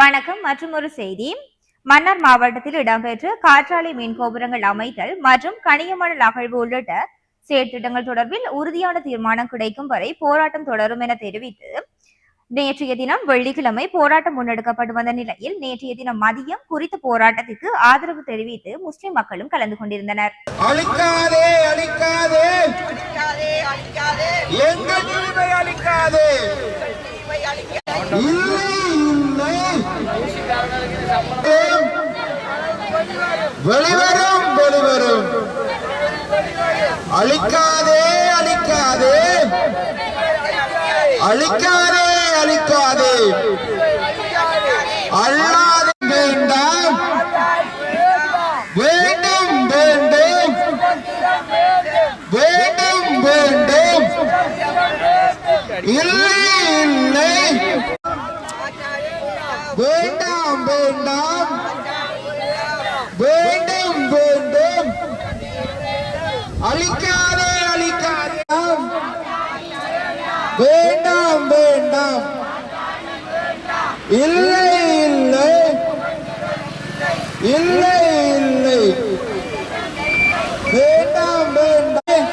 வணக்கம். மற்றும் ஒரு செய்தி. மன்னார் மாவட்டத்தில் இடம்பெற்ற காற்றாலை மின் கோபுரங்கள் அமைத்தல் மற்றும் கனியமணல் அகழ்வு உள்ளிட்ட செயற்திட்டங்கள் தொடர்பில் உறுதியான தீர்மானம் கிடைக்கும் வரை போராட்டம் தொடரும் என தெரிவித்து நேற்றைய தினம் வெள்ளிக்கிழமை போராட்டம் முன்னெடுக்கப்பட்டு வந்த நிலையில் நேற்றைய தினம் மதியம் குறித்த போராட்டத்திற்கு ஆதரவு தெரிவித்து முஸ்லிம் மக்களும் கலந்து கொண்டிருந்தனர். அழிக்காதே அழிக்காதே அழிக்காதே எங்கள் நீரை அழிக்காதே இல்லை இல்லை வெளிவரும் வெளிவரும் அழிக்காதே அழிக்காதே அழிக்காதே அழிக்காதே அல்லாது வேண்டாம் வேண்டும் வேண்டும் வேண்டும் வேண்டும் இல்லை இல்லை வேண்டாம் வேண்டாம் வேண்டும் வேண்டும் அழிக்காதே அழிக்காதே வேண்டாம் வேண்டாம் இல்லை இல்லை இல்லை இல்லை வேண்டாம் வேண்டாம்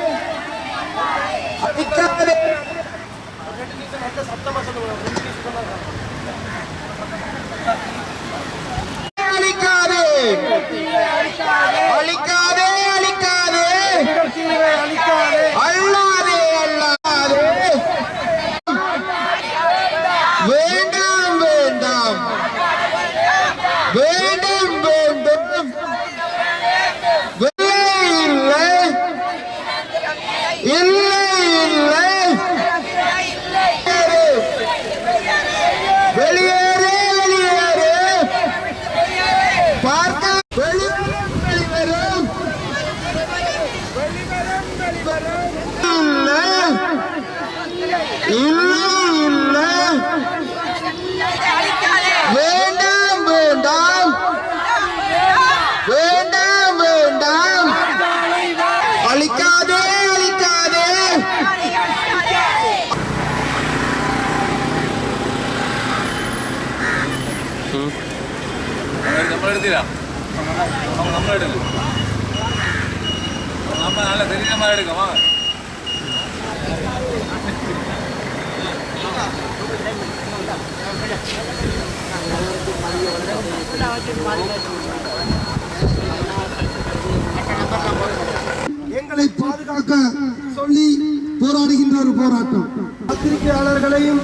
அழிக்காதே அழிக்காதே அழிக்காதே அழிக்காதே அல்லாதே அல்லாதே வேண்டாம் வேண்டாம் வேண்டும் வேண்டும் இல்லை இல்லை இல்லை வெளியேறு வெளியேறு பார்க்க வெளிவரும் வெளிவரும் இல்லை இல்லை இல்லை வேண்டாம் வேண்டாம் வேண்டாம் வேண்டாம் அழிக்காதே அழிக்காதே നമ്മൾ എടുത്തില്ല നമ്മൾ എടുക്കും നമ്മൾ നല്ല തെരീനമാർ എടുക്കാം വാ எங்களை பாதுகாக்க சொல்லி போராடுகின்ற ஒரு போராட்டம். பத்திரிகையாளர்களையும்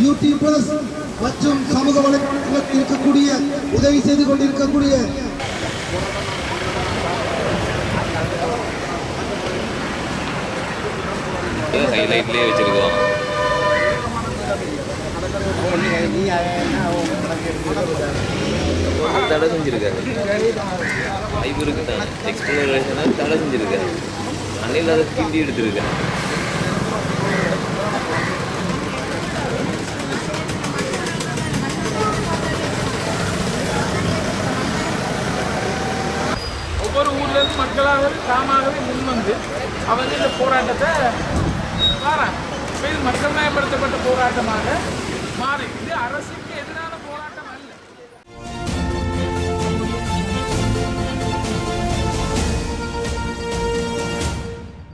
யூடியூபர்ஸ் மற்றும் சமூக வலைதளத்தில் இருக்கக்கூடிய உதவி செய்து கொண்டிருக்கக்கூடிய ஹைலைட்லயே வச்சிருக்கோம். தடை செஞ்சிருக்காரு ஐபருக்கு தான் எக்ஸ்ப்ளோரேஷனாக தடை செஞ்சிருக்காரு. அன்னையில் அதை கிண்டி எடுத்திருக்காரு. ஒவ்வொரு ஊர்லேருந்து மக்களாகவே தாமாகவே முன்வந்து அவங்க இந்த போராட்டத்தை வராங்க. மக்கள் மயப்படுத்தப்பட்ட போராட்டமாக மாறி இது அரசு